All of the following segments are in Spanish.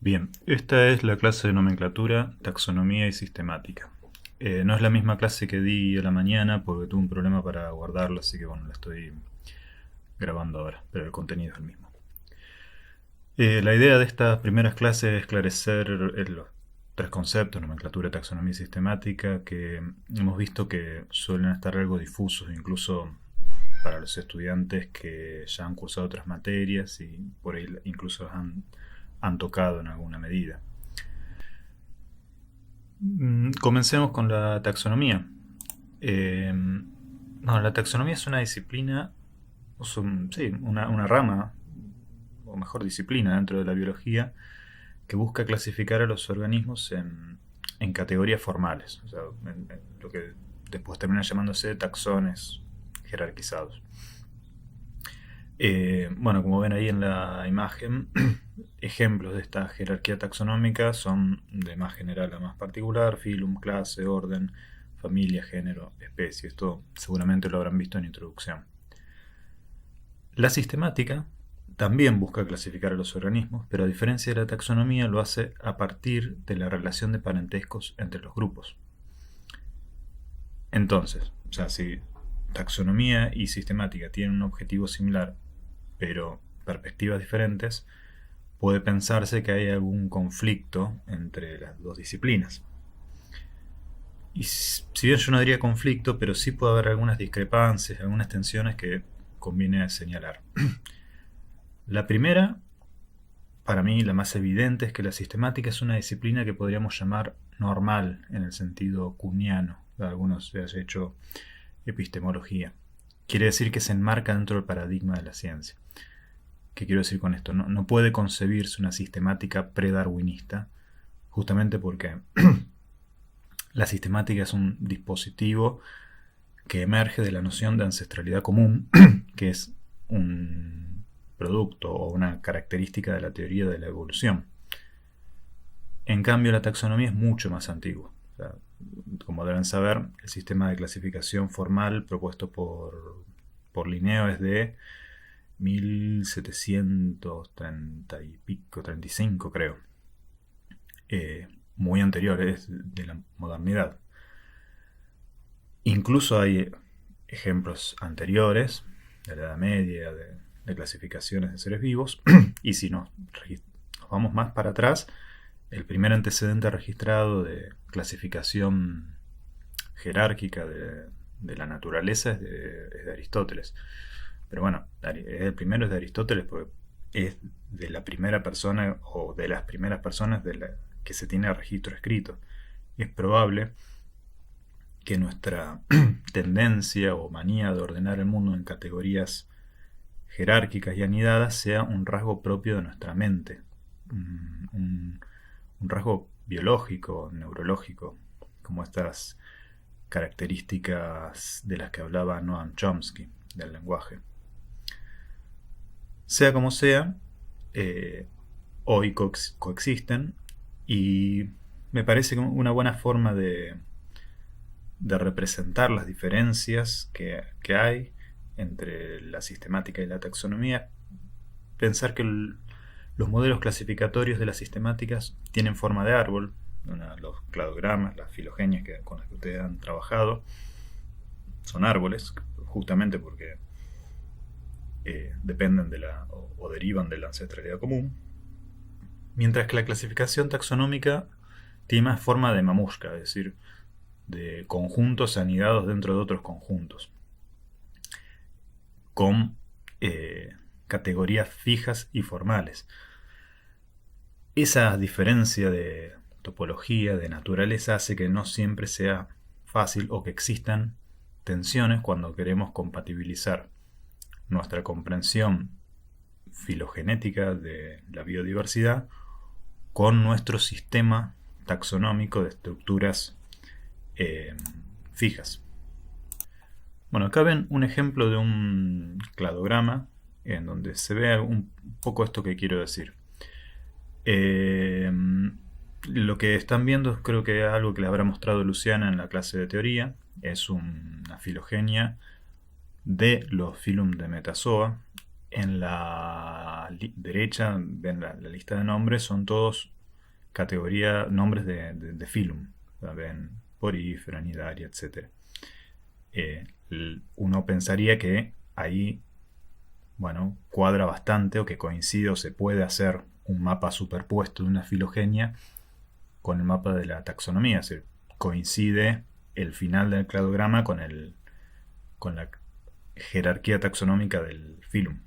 Bien, esta es la clase de nomenclatura, taxonomía y sistemática. No es la misma clase que di a la mañana porque tuve un problema para guardarla, así que bueno, la estoy grabando ahora, pero el contenido es el mismo. La idea de estas primeras clases es esclarecer los tres conceptos, nomenclatura, taxonomía y sistemática, que hemos visto que suelen estar algo difusos, incluso para los estudiantes que ya han cursado otras materias y por ahí incluso han tocado en alguna medida. Comencemos con la taxonomía. No, la taxonomía es una disciplina, sí, una rama, o mejor disciplina dentro de la biología, que busca clasificar a los organismos en categorías formales, o sea, en lo que después termina llamándose taxones jerarquizados. Bueno, como ven ahí en la imagen, ejemplos de esta jerarquía taxonómica son de más general a más particular: filum, clase, orden, familia, género, especie. Esto seguramente lo habrán visto en introducción. La sistemática también busca clasificar a los organismos, pero a diferencia de la taxonomía lo hace a partir de la relación de parentescos entre los grupos. Entonces, o sea, si taxonomía y sistemática tienen un objetivo similar, pero perspectivas diferentes, puede pensarse que hay algún conflicto entre las dos disciplinas. Y si bien yo no diría conflicto, pero sí puede haber algunas discrepancias, algunas tensiones que conviene señalar. La primera, para mí la más evidente, es que la sistemática es una disciplina que podríamos llamar normal en el sentido kuhniano. Algunos se haya hecho epistemología. Quiere decir que se enmarca dentro del paradigma de la ciencia. ¿Qué quiero decir con esto? No puede concebirse una sistemática predarwinista, justamente porque la sistemática es un dispositivo que emerge de la noción de ancestralidad común, que es un producto o una característica de la teoría de la evolución. En cambio, la taxonomía es mucho más antigua. O sea, como deben saber, el sistema de clasificación formal propuesto por Linneo es de 1730 y pico, 35 creo. Muy anterior, es de la modernidad. Incluso hay ejemplos anteriores, de la Edad Media, de clasificaciones de seres vivos, y si nos vamos más para atrás, el primer antecedente registrado de clasificación jerárquica de la naturaleza es de Aristóteles. Pero bueno, el primero es de Aristóteles porque es de la primera persona o de las primeras personas que se tiene registro escrito. Y es probable que nuestra tendencia o manía de ordenar el mundo en categorías jerárquicas y anidadas sea un rasgo propio de nuestra mente, un rasgo biológico, neurológico, como estas características de las que hablaba Noam Chomsky del lenguaje. Sea como sea, hoy coexisten, y me parece que una buena forma de representar las diferencias que hay entre la sistemática y la taxonomía, pensar que los modelos clasificatorios de las sistemáticas tienen forma de árbol. Los cladogramas, las filogenias con las que ustedes han trabajado, son árboles, justamente porque dependen o derivan de la ancestralidad común, mientras que la clasificación taxonómica tiene más forma de mamushka, es decir, de conjuntos anidados dentro de otros conjuntos, con categorías fijas y formales. Esa diferencia de topología, de naturaleza, hace que no siempre sea fácil o que existan tensiones cuando queremos compatibilizar nuestra comprensión filogenética de la biodiversidad con nuestro sistema taxonómico de estructuras fijas. Bueno, acá ven un ejemplo de un cladograma en donde se ve un poco esto que quiero decir. Lo que están viendo, creo que es algo que le habrá mostrado Luciana en la clase de teoría, es una filogenia de los filum de Metazoa. En la derecha ven la lista de nombres, son todos categoría, nombres de filum, ¿saben? Porífera, nidaria, etc. Uno pensaría que ahí, bueno, cuadra bastante o que coincide o se puede hacer un mapa superpuesto de una filogenia con el mapa de la taxonomía. Es decir, coincide el final del cladograma con la jerarquía taxonómica del filum.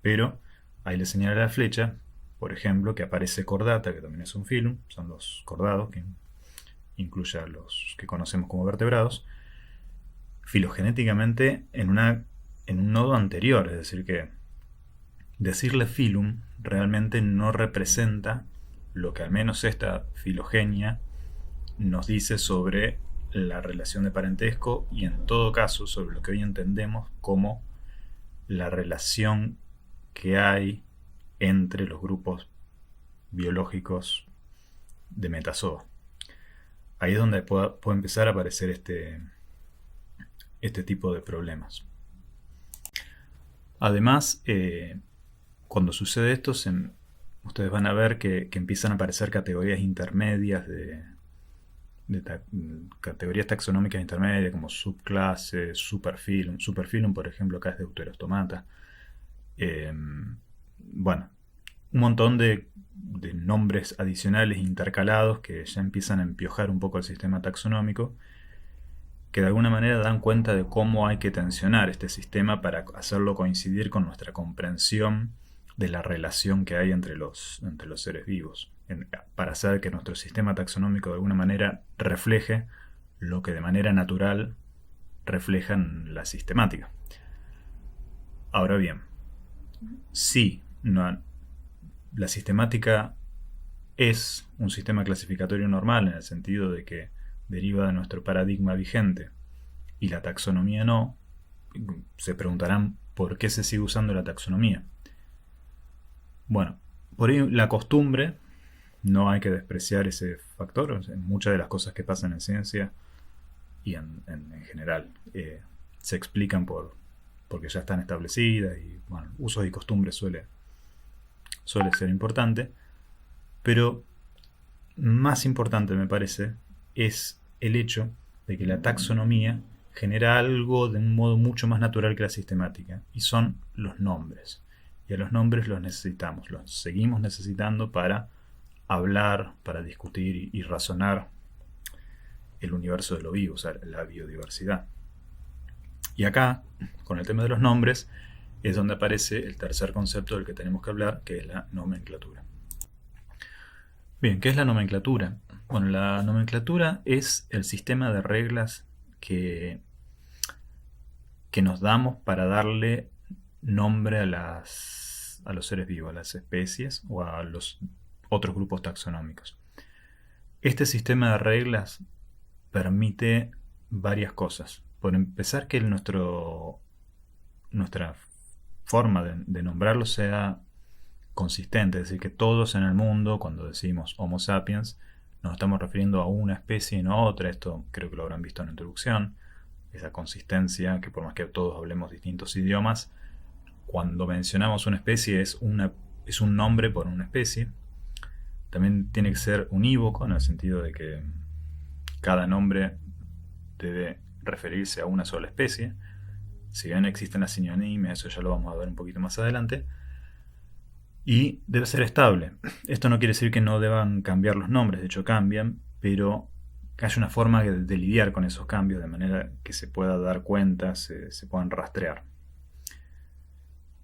Pero ahí le señala la flecha, por ejemplo, que aparece chordata, que también es un filum, son los cordados, que incluye a los que conocemos como vertebrados, filogenéticamente en un nodo anterior. Es decir, que decirle filum realmente no representa lo que al menos esta filogenia nos dice sobre la relación de parentesco y en todo caso sobre lo que hoy entendemos como la relación que hay entre los grupos biológicos de metazoa. Ahí es donde puede empezar a aparecer este tipo de problemas. Además, cuando sucede esto, ustedes van a ver que empiezan a aparecer categorías intermedias categorías taxonómicas intermedias como subclases, superfilum. Superfilum, por ejemplo, acá es de Deuterostomata. Bueno, un montón de nombres adicionales intercalados que ya empiezan a empiojar un poco el sistema taxonómico, que de alguna manera dan cuenta de cómo hay que tensionar este sistema para hacerlo coincidir con nuestra comprensión de la relación que hay entre los seres vivos, para hacer que nuestro sistema taxonómico de alguna manera refleje lo que de manera natural refleja en la sistemática. Ahora bien, si la sistemática es un sistema clasificatorio normal en el sentido de que deriva de nuestro paradigma vigente y la taxonomía no, se preguntarán por qué se sigue usando la taxonomía. Bueno, por ahí la costumbre, no hay que despreciar ese factor. En muchas de las cosas que pasan en ciencia y en general se explican porque ya están establecidas y bueno, usos y costumbres suele ser importante, pero más importante me parece es el hecho de que la taxonomía genera algo de un modo mucho más natural que la sistemática, y son los nombres. Y a los nombres los necesitamos, los seguimos necesitando para hablar, para discutir y razonar el universo de lo vivo, o sea, la biodiversidad. Y acá, con el tema de los nombres, es donde aparece el tercer concepto del que tenemos que hablar, que es la nomenclatura. Bien, ¿qué es la nomenclatura? Bueno, la nomenclatura es el sistema de reglas que nos damos para darle nombre a los seres vivos, a las especies o a los otros grupos taxonómicos. Este sistema de reglas permite varias cosas. Por empezar, que nuestra forma de nombrarlo sea consistente, es decir, que todos en el mundo, cuando decimos Homo sapiens, nos estamos refiriendo a una especie y no a otra. Esto creo que lo habrán visto en la introducción, esa consistencia, que por más que todos hablemos distintos idiomas, cuando mencionamos una especie es un nombre por una especie. También tiene que ser unívoco, en el sentido de que cada nombre debe referirse a una sola especie. Si bien existen las sinonimias, eso ya lo vamos a ver un poquito más adelante. Y debe ser estable. Esto no quiere decir que no deban cambiar los nombres, de hecho cambian, pero que haya una forma de lidiar con esos cambios de manera que se pueda dar cuenta, se puedan rastrear.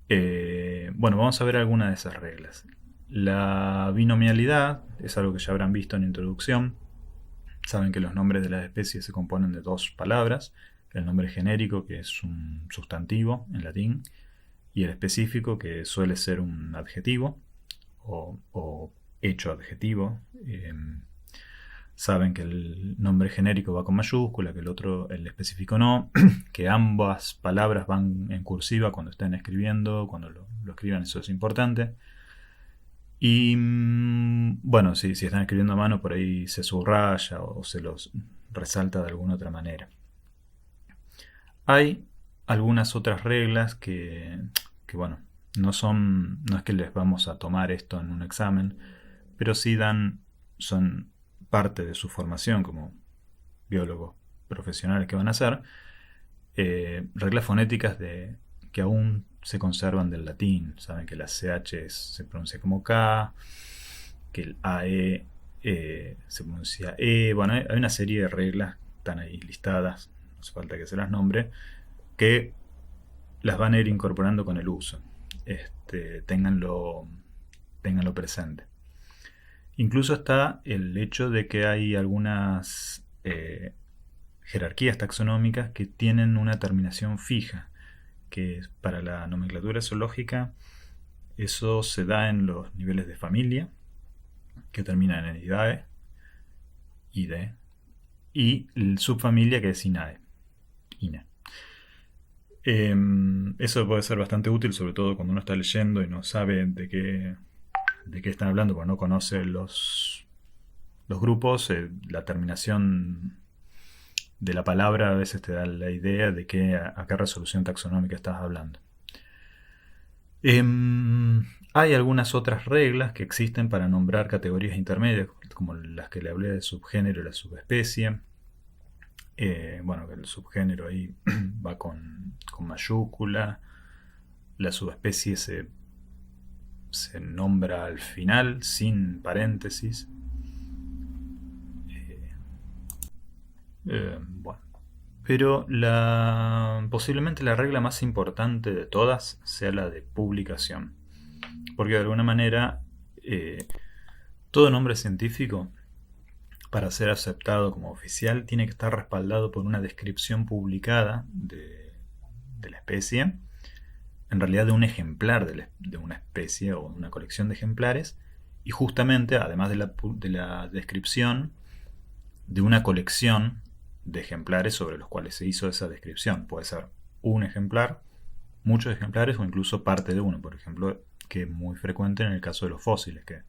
Bueno, vamos a ver algunas de esas reglas. La binomialidad es algo que ya habrán visto en la introducción. Saben que los nombres de las especies se componen de dos palabras: el nombre genérico, que es un sustantivo en latín, y el específico, que suele ser un adjetivo o hecho adjetivo. Saben que el nombre genérico va con mayúscula, que el específico no, que ambas palabras van en cursiva cuando estén escribiendo, cuando lo escriban, eso es importante. Y bueno, si están escribiendo a mano, por ahí se subraya o se los resalta de alguna otra manera. Hay algunas otras reglas que bueno, no es que les vamos a tomar esto en un examen, pero sí dan son parte de su formación como biólogos profesionales que van a hacer, reglas fonéticas que aún se conservan del latín. Saben que la CH se pronuncia como K, que el AE se pronuncia E. Bueno, hay una serie de reglas, están ahí listadas, no hace falta que se las nombre, que las van a ir incorporando con el uso. Ténganlo presente. Incluso está el hecho de que hay algunas jerarquías taxonómicas que tienen una terminación fija, que para la nomenclatura zoológica eso se da en los niveles de familia, que terminan en IDAE, IDE, y el subfamilia, que es INAE, INE. Eso puede ser bastante útil, sobre todo cuando uno está leyendo y no sabe de qué están hablando, porque no conoce los grupos. La terminación de la palabra a veces te da la idea de a qué resolución taxonómica estás hablando. Hay algunas otras reglas que existen para nombrar categorías intermedias, como las que le hablé del subgénero y la subespecie. Bueno, el subgénero ahí va con mayúscula. La subespecie se nombra al final, sin paréntesis. Bueno. Pero posiblemente la regla más importante de todas sea la de publicación. Porque de alguna manera todo nombre científico, para ser aceptado como oficial, tiene que estar respaldado por una descripción publicada de la especie, en realidad de un ejemplar de una especie o una colección de ejemplares, y justamente, además de la descripción, de una colección de ejemplares sobre los cuales se hizo esa descripción. Puede ser un ejemplar, muchos ejemplares o incluso parte de uno, por ejemplo, que es muy frecuente en el caso de los fósiles, que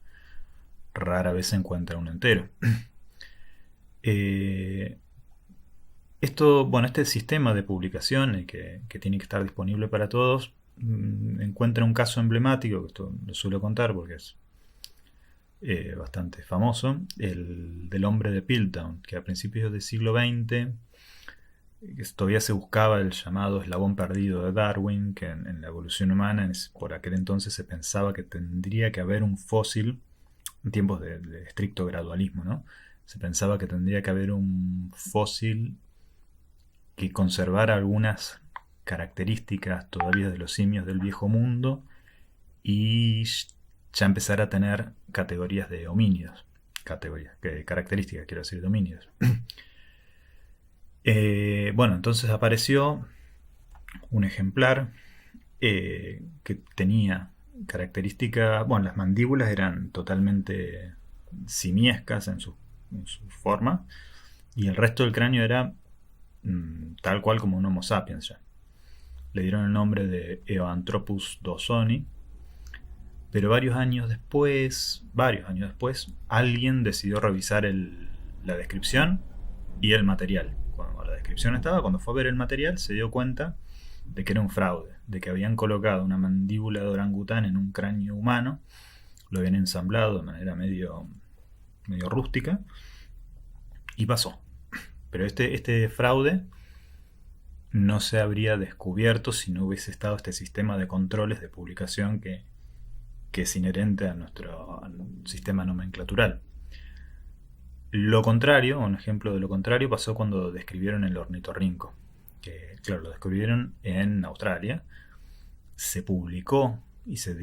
rara vez se encuentra uno entero. Este sistema de publicación que tiene que estar disponible para todos, encuentra un caso emblemático, que esto lo suelo contar porque es bastante famoso, el del hombre de Piltdown, que a principios del siglo XX todavía se buscaba el llamado eslabón perdido de Darwin, que en la evolución humana por aquel entonces se pensaba que tendría que haber un fósil, en tiempos de estricto gradualismo, ¿no? Se pensaba que tendría que haber un fósil que conservara algunas características todavía de los simios del viejo mundo y ya empezar a tener categorías de homínidos. Características, quiero decir, de homínidos. Bueno, entonces apareció un ejemplar que tenía características. Bueno, las mandíbulas eran totalmente simiescas en su forma, y el resto del cráneo era tal cual como un Homo sapiens ya. Le dieron el nombre de Eoanthropus dawsoni. Pero varios años después, alguien decidió revisar la descripción y el material. Cuando la descripción estaba, cuando fue a ver el material, se dio cuenta de que era un fraude, de que habían colocado una mandíbula de orangután en un cráneo humano, lo habían ensamblado de manera medio rústica, y pasó. Pero este fraude no se habría descubierto si no hubiese estado este sistema de controles de publicación que es inherente a nuestro sistema nomenclatural. Lo contrario, un ejemplo de lo contrario, pasó cuando describieron el ornitorrinco, que claro, lo descubrieron en Australia, se publicó y se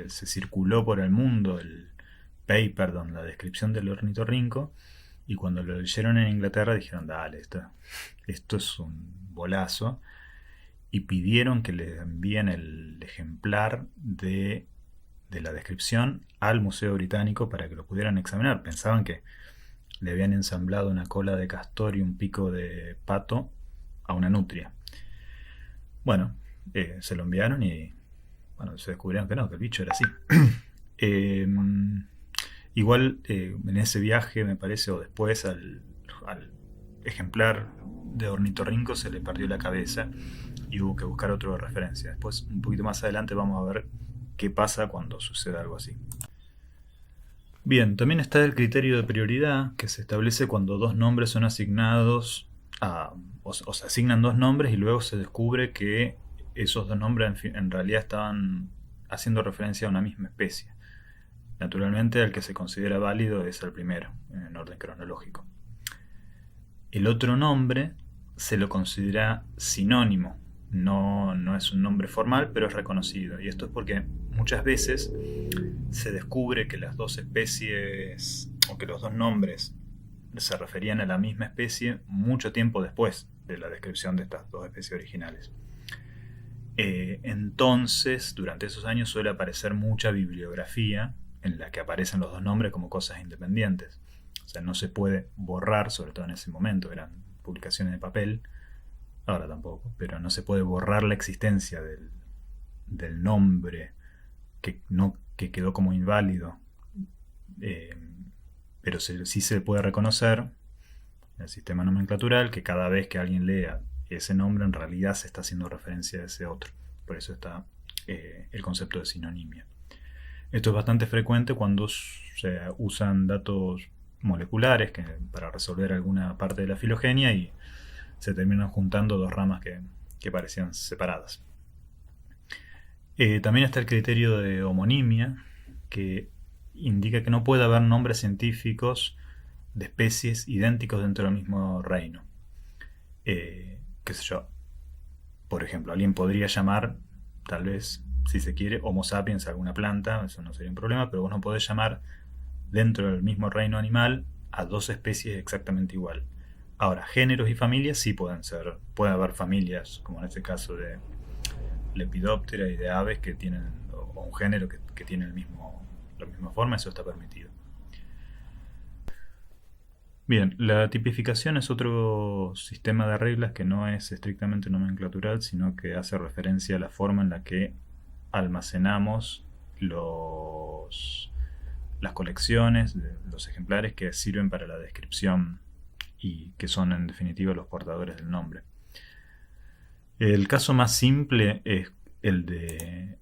circuló por el mundo el paper donde la descripción del ornitorrinco, y cuando lo leyeron en Inglaterra dijeron, dale, esto es un bolazo, y pidieron que le envíen el ejemplar de la descripción al Museo Británico para que lo pudieran examinar. Pensaban que le habían ensamblado una cola de castor y un pico de pato a una nutria. Bueno, se lo enviaron y bueno, se descubrieron que no, que el bicho era así. Igual en ese viaje, me parece, o después, al ejemplar de ornitorrinco se le perdió la cabeza y hubo que buscar otro de referencia. Después, un poquito más adelante, vamos a ver qué pasa cuando sucede algo así. Bien, también está el criterio de prioridad que se establece cuando dos nombres son asignados o se asignan dos nombres y luego se descubre que esos dos nombres en realidad estaban haciendo referencia a una misma especie. Naturalmente, el que se considera válido es el primero, en orden cronológico. El otro nombre se lo considera sinónimo. No es un nombre formal, pero es reconocido. Y esto es porque muchas veces se descubre que las dos especies o que los dos nombres se referían a la misma especie mucho tiempo después de la descripción de estas dos especies originales. Entonces, durante esos años suele aparecer mucha bibliografía en la que aparecen los dos nombres como cosas independientes. O sea, no se puede borrar, sobre todo en ese momento, eran publicaciones de papel, ahora tampoco, pero no se puede borrar la existencia del nombre que quedó como inválido, pero sí se puede reconocer en el sistema nomenclatural que cada vez que alguien lea ese nombre en realidad se está haciendo referencia a ese otro. Por eso está el concepto de sinonimia. Esto es bastante frecuente cuando se usan datos moleculares para resolver alguna parte de la filogenia y se terminan juntando dos ramas que parecían separadas. También está el criterio de homonimia, que indica que no puede haber nombres científicos de especies idénticos dentro del mismo reino. Qué sé yo, por ejemplo, alguien podría llamar, tal vez, si se quiere, Homo sapiens a alguna planta, eso no sería un problema, pero vos no podés llamar dentro del mismo reino animal a dos especies exactamente igual. Ahora, géneros y familias sí pueden ser, puede haber familias, como en este caso de Lepidoptera y de aves que tienen, o un género que tiene la misma forma, eso está permitido. Bien, la tipificación es otro sistema de reglas que no es estrictamente nomenclatural, sino que hace referencia a la forma en la que almacenamos las colecciones, los ejemplares que sirven para la descripción y que son en definitiva los portadores del nombre. El caso más simple es el de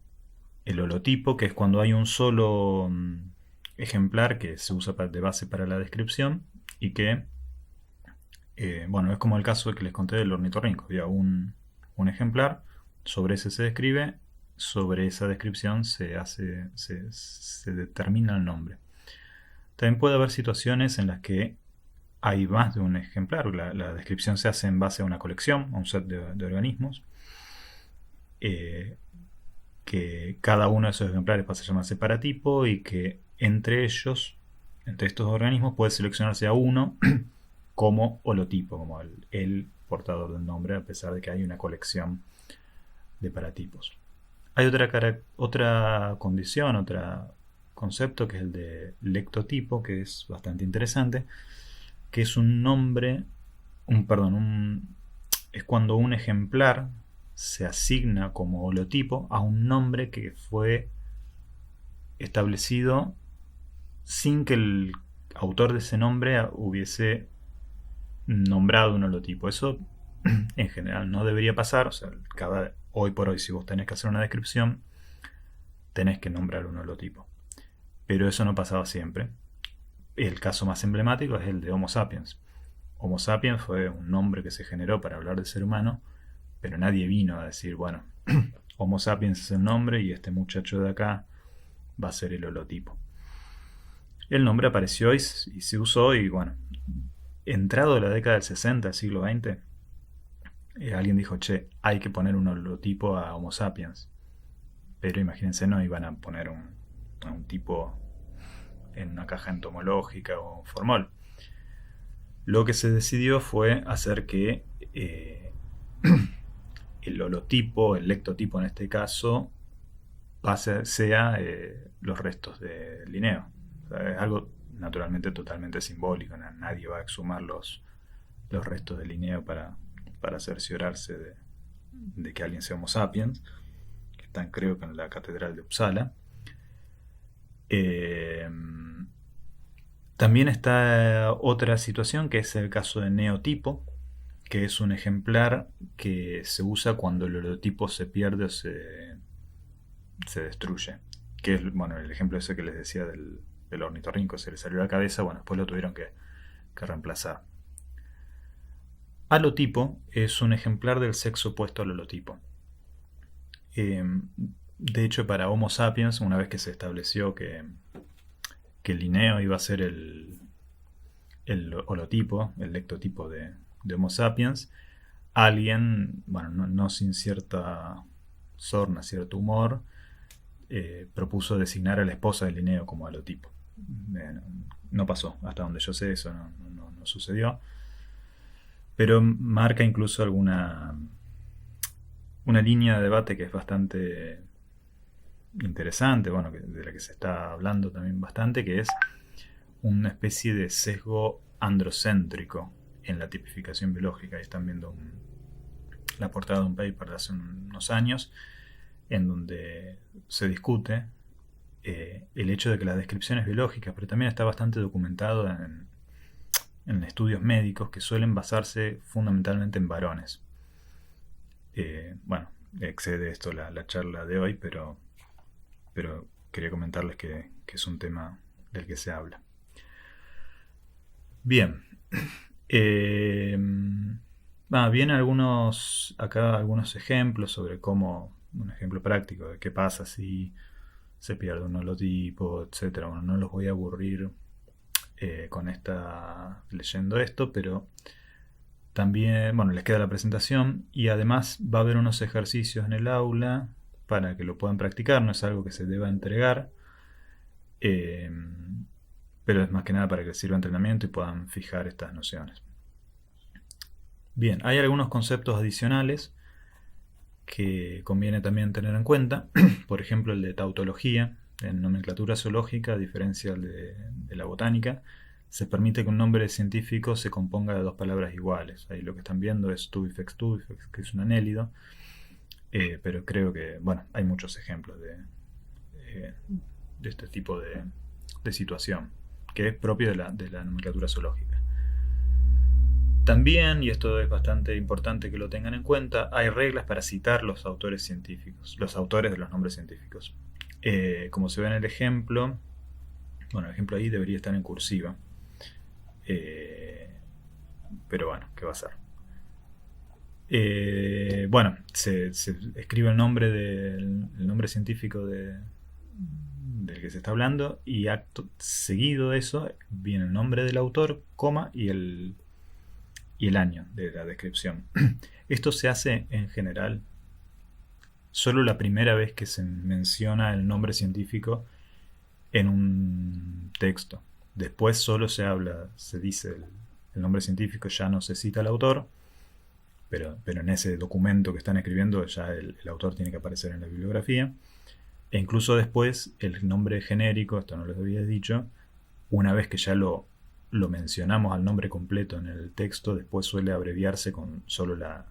el holotipo, que es cuando hay un solo ejemplar que se usa de base para la descripción y que, bueno, es como el caso que les conté del ornitorrinco. Había un ejemplar, sobre ese se describe, sobre esa descripción se determina el nombre. También puede haber situaciones en las que hay más de un ejemplar. La descripción se hace en base a una colección, a un set de organismos, que cada uno de esos ejemplares pasa a llamarse paratipo y que entre ellos, entre estos organismos, puede seleccionarse a uno como holotipo, como el portador del nombre, a pesar de que hay una colección de paratipos. Hay otra condición, otro concepto, que es el de lectotipo, que es bastante interesante, que es un nombre, es cuando un ejemplar se asigna como holotipo a un nombre que fue establecido sin que el autor de ese nombre hubiese nombrado un holotipo. Eso en general no debería pasar. O sea, hoy por hoy, si vos tenés que hacer una descripción, tenés que nombrar un holotipo. Pero eso no pasaba siempre. El caso más emblemático es el de Homo sapiens. Homo sapiens fue un nombre que se generó para hablar del ser humano, pero nadie vino a decir, bueno, Homo sapiens es el nombre y este muchacho de acá va a ser el holotipo. El nombre apareció y se usó y, bueno, entrado la década del 60, del siglo XX, alguien dijo, che, hay que poner un holotipo a Homo sapiens. Pero imagínense, no iban a poner a un tipo en una caja entomológica o un formol. Lo que se decidió fue hacer que el holotipo, el lectotipo en este caso, sea los restos de Linneo. O sea, es algo naturalmente totalmente simbólico. Nadie va a exhumar los restos de Linneo para cerciorarse de que alguien sea Homo sapiens, que están creo que en la catedral de Uppsala. También está otra situación que es el caso de neotipo, que es un ejemplar que se usa cuando el holotipo se pierde o se destruye. Que es, bueno, el ejemplo ese que les decía el ornitorrinco se le salió la cabeza, bueno, después lo tuvieron que reemplazar. Alotipo es un ejemplar del sexo opuesto al holotipo. De hecho, para Homo sapiens, una vez que se estableció que Linneo iba a ser el holotipo, el lectotipo de Homo sapiens, alguien, bueno, no sin cierta sorna, cierto humor, propuso designar a la esposa de Linneo como holotipo. No pasó, hasta donde yo sé, eso no sucedió. Pero marca incluso una línea de debate que es bastante interesante, bueno, de la que se está hablando también bastante, que es una especie de sesgo androcéntrico en la tipificación biológica. Ahí están viendo la portada de un paper de hace unos años en donde se discute el hecho de que las descripciones biológicas, pero también está bastante documentado en estudios médicos, que suelen basarse fundamentalmente en varones. Bueno, excede esto la charla de hoy, pero quería comentarles que es un tema del que se habla. Bien. Vienen algunos ejemplos sobre cómo, un ejemplo práctico de qué pasa si se pierde un holotipo, etc. Bueno, no los voy a aburrir leyendo esto, pero también, bueno, les queda la presentación y además va a haber unos ejercicios en el aula para que lo puedan practicar. No es algo que se deba entregar, pero es más que nada para que les sirva de entrenamiento y puedan fijar estas nociones. Bien, hay algunos conceptos adicionales que conviene también tener en cuenta. Por ejemplo, el de tautología. En nomenclatura zoológica, a diferencia de la botánica, se permite que un nombre científico se componga de dos palabras iguales. Ahí lo que están viendo es tubifex, que es un anélido, pero creo que, bueno, hay muchos ejemplos de este tipo de situación, que es propio de la nomenclatura zoológica. También, y esto es bastante importante que lo tengan en cuenta, hay reglas para citar los autores científicos, los autores de los nombres científicos. Como se ve en el ejemplo, bueno, el ejemplo ahí debería estar en cursiva, pero bueno, ¿qué va a ser? Bueno, se escribe el nombre científico del que se está hablando, y acto seguido de eso viene el nombre del autor, coma, y el año de la descripción. Esto se hace en general solo la primera vez que se menciona el nombre científico en un texto. Después solo se dice el nombre científico, ya no se cita al autor, pero en ese documento que están escribiendo ya el autor tiene que aparecer en la bibliografía. E incluso después el nombre genérico, esto no les había dicho, una vez que ya lo mencionamos al nombre completo en el texto, después suele abreviarse con solo la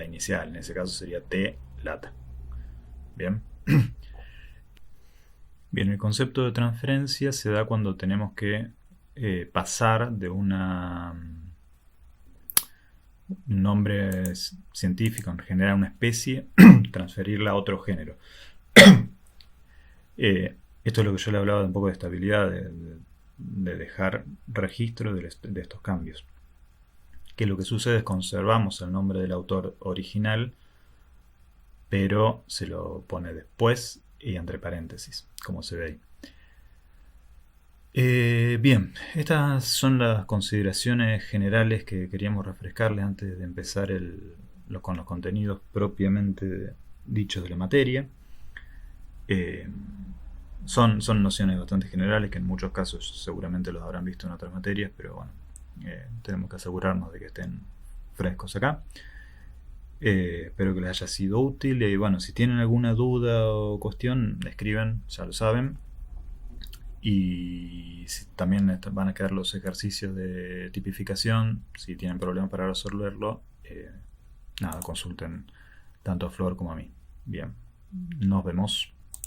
inicial. En ese caso sería T lata. Bien. Bien, el concepto de transferencia se da cuando tenemos que pasar de un nombre científico, en general una especie, transferirla a otro género. Esto es lo que yo le hablaba de un poco de estabilidad, de dejar registro de estos cambios. Que lo que sucede es conservamos el nombre del autor original, pero se lo pone después y entre paréntesis, como se ve ahí. Bien, estas son las consideraciones generales que queríamos refrescarles antes de empezar con los contenidos propiamente dichos de la materia. Son nociones bastante generales que en muchos casos seguramente los habrán visto en otras materias, pero bueno, tenemos que asegurarnos de que estén frescos acá. Espero que les haya sido útil y bueno, si tienen alguna duda o cuestión, escriben, ya lo saben. Y también van a quedar los ejercicios de tipificación. Si tienen problemas para resolverlo, consulten tanto a Flor como a mí. Bien, nos vemos.